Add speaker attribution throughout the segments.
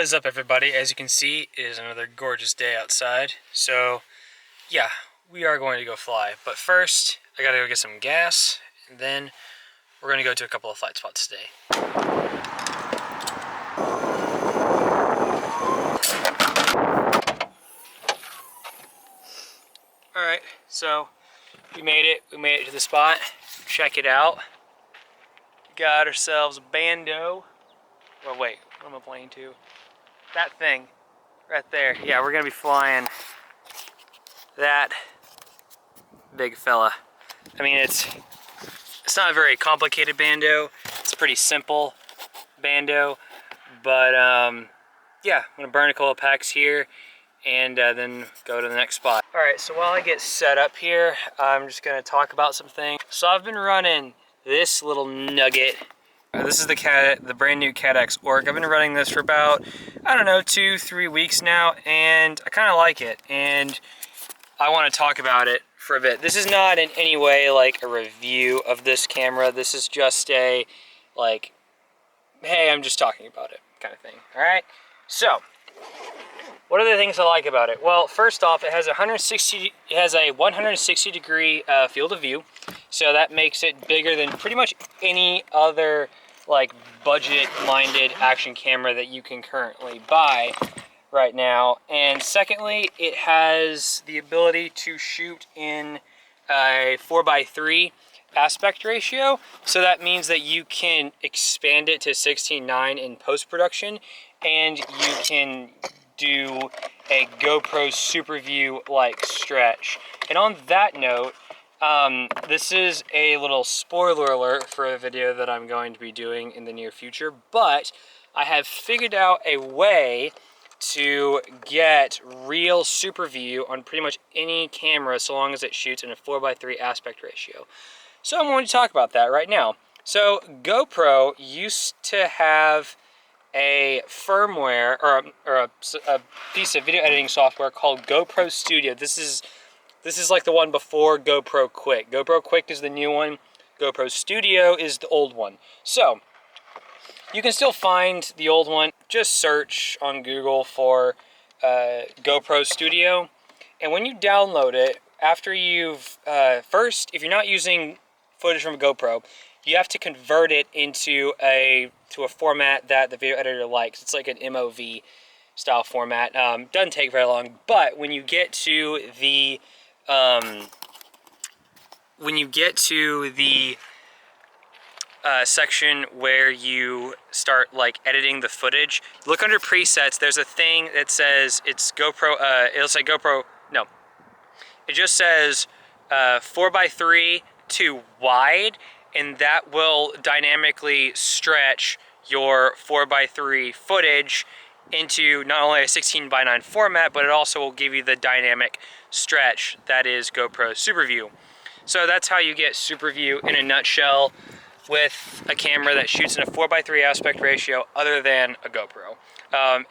Speaker 1: What is up, everybody? As you can see, it is another gorgeous day outside. So, yeah, we are going to go fly. But first, I gotta go get some gas, and then we're gonna go to a couple of flight spots today. Alright, so we made it. We made it to the spot. Check it out. Got ourselves a bando. Well, wait, what am I playing to? That thing right there. Yeah, we're gonna be flying that big fella. I mean, it's not a very complicated bando. It's a pretty simple bando, but yeah, I'm gonna burn a couple of packs here and then go to the next spot. All right, so while I get set up here, I'm just gonna talk about some things. So I've been running this little nugget. This is the brand new Caddx Orca. I've been running this for about, I don't know, 2-3 weeks now, and I kind of like it, and I want to talk about it for a bit. This is not in any way like a review of this camera. This is just a, like, hey, I'm just talking about it kind of thing, all right? So, what are the things I like about it? Well, first off, it has a 160 degree field of view, so that makes it bigger than pretty much any other like budget-minded action camera that you can currently buy right now. And secondly, it has the ability to shoot in a 4:3 aspect ratio, so that means that you can expand it to 16:9 in post-production, and you can do a GoPro Super View like stretch. And on that note, this is a little spoiler alert for a video that I'm going to be doing in the near future, but I have figured out a way to get real super view on pretty much any camera so long as it shoots in a 4:3 aspect ratio. So I'm going to talk about that right now. So GoPro used to have a firmware or a piece of video editing software called GoPro Studio. This is like the one before GoPro Quick. GoPro Quick is the new one. GoPro Studio is the old one. So you can still find the old one. Just search on Google for GoPro Studio, and when you download it, after you've first, if you're not using footage from a GoPro, you have to convert it into a format that the video editor likes. It's like an MOV style format. Doesn't take very long, but when you get to the section where you start like editing the footage, look under presets. There's a thing that says it's GoPro. It'll say GoPro. No, it just says 4:3 to wide, and that will dynamically stretch your 4:3 footage into not only a 16:9 format, but it also will give you the dynamic stretch that is GoPro Super View. So that's how you get Super View in a nutshell with a camera that shoots in a 4:3 aspect ratio other than a GoPro.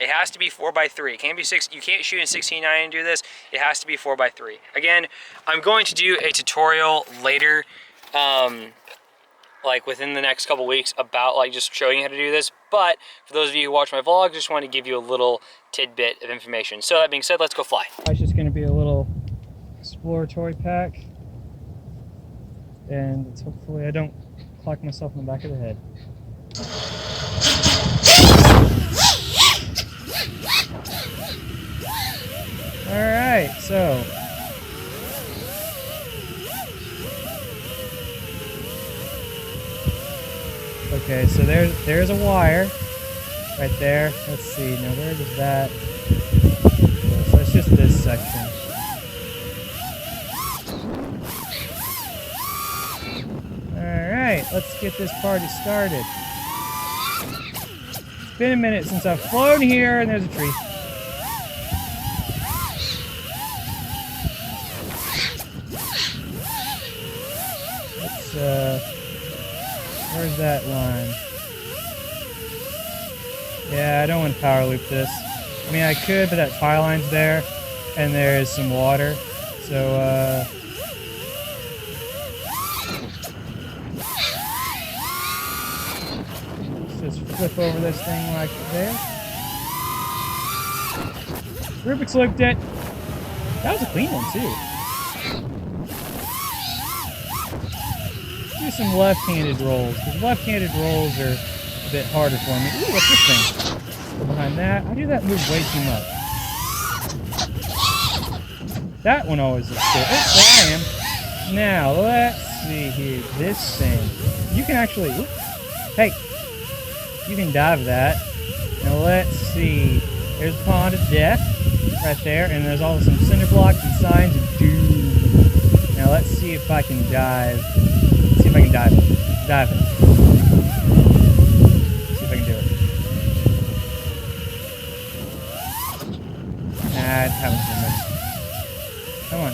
Speaker 1: It has to be 4:3. It can't be 6. You can't shoot in 16:9 and do this. It has to be 4:3. Again, I'm going to do a tutorial later, like within the next couple weeks, about like just showing you how to do this. But for those of you who watch my vlog, just want to give you a little tidbit of information. So that being said, let's go fly. It's just going to be a little exploratory pack, and it's hopefully I don't clock myself in the back of the head. All right, so okay, so there's a wire right there. Let's see, now where does that go? So it's just this section. Alright, let's get this party started. It's been a minute since I've flown here, and there's a tree. Let's, where's that line? Yeah, I don't want to power loop this. I mean, I could, but that tie line's there, and there is some water. So, let's just flip over this thing like there.
Speaker 2: Rubik's looped it. That was a clean one too. Do some left-handed rolls, because left-handed rolls are a bit harder for me. Ooh, what's this thing? Go behind that. I do that move way too much. That one always looks good. Oh, there I am. Now, let's see here. This thing. You can actually... Whoop, hey! You can dive that. Now, let's see. There's a pond of death right there, and there's also some cinder blocks and signs of doom. Now, let's see if I can dive. Let's see if I can dive it. Dive it. See if I can do it. Nah, it happens for a minute. Come on.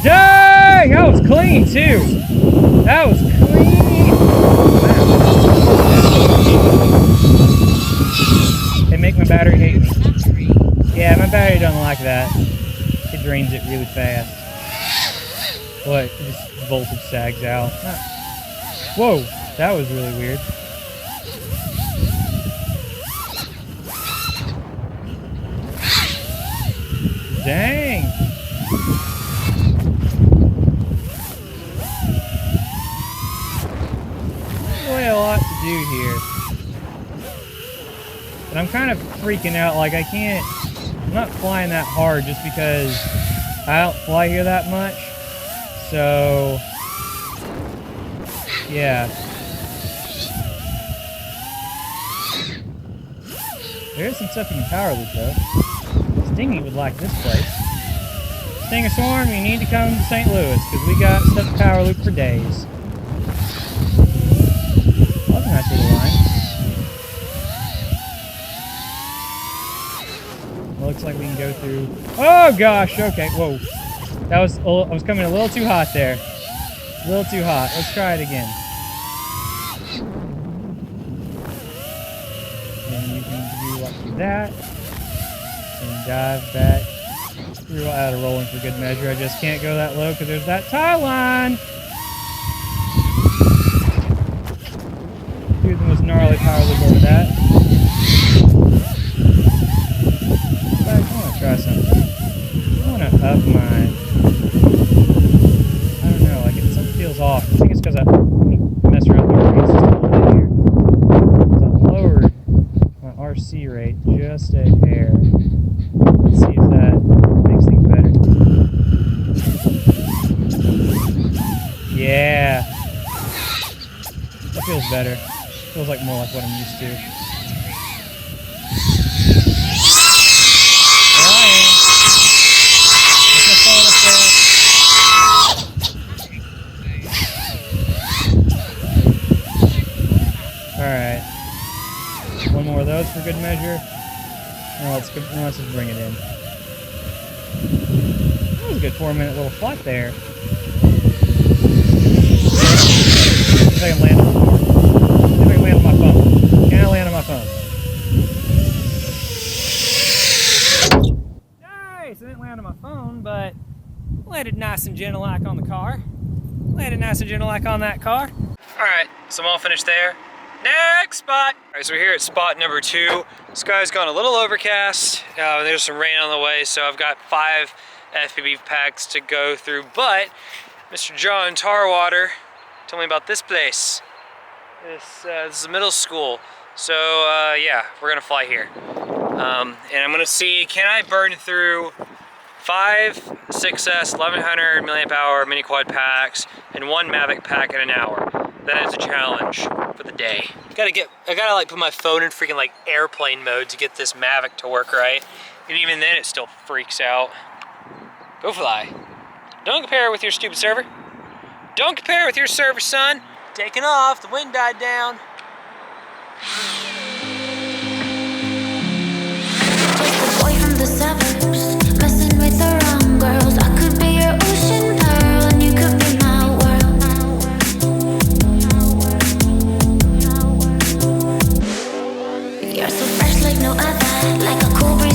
Speaker 2: Dang! That was clean, too! That was clean! They make my battery hate me. Yeah, my battery doesn't like that. It drains it really fast. What? Just voltage sags out. Whoa! That was really weird. Dang! Really a lot to do here. But I'm kind of freaking out, like I'm not flying that hard just because I don't fly here that much. So, yeah. There's some stuff you can power loop though. Stingy would like this place. Stinger Swarm, you need to come to St. Louis because we got stuff to power loop for days. That's a nice little line. Well, looks like we can go through. Oh gosh! Okay, whoa. That was. I was coming a little too hot there. A little too hot. Let's try it again. And you can do like that. And dive back through out of rolling for good measure. I just can't go that low because there's that tie line. Do the most gnarly power loop over that. In fact, I want to try something. I want to up my... I don't know, like something feels off. I think it's because let me mess around with my rate system a little bit here. Because I've lowered my RC rate just a hair. Let's see if that makes things better. Yeah. That feels better. Feels like more like what I'm used to. There I am. Just falling up there. Alright. One more of those for good measure. Now let's just bring it in. That was a good 4-minute little flight there. See if I can land on the phone. See if I can land on my phone. Can I land on my phone? Nice! I didn't land on my phone, but landed nice and gentle-like on the car. Landed nice and gentle-like on that car. Alright, so I'm all finished there. Next spot! Alright, so we're here at spot number 2. Sky's gone a little overcast. There's some rain on the way, so I've got 5 FPV packs to go through. But Mr. John Tarwater told me about this place. This is a middle school. So yeah, we're gonna fly here. And I'm gonna see, can I burn through 5 6S 1100 milliamp hour mini quad packs and 1 Mavic pack in an hour. That is a challenge for the day. I gotta like put my phone in freaking like airplane mode to get this Mavic to work right. And even then it still freaks out. Go fly. Don't compare with your stupid server. Don't compare with your server, son. Taking off, the wind died down.
Speaker 3: Boy from the suburbs, messing with the wrong girls. I could be your ocean pearl, and you could be my world. You're so fresh like no other, like a cool breeze.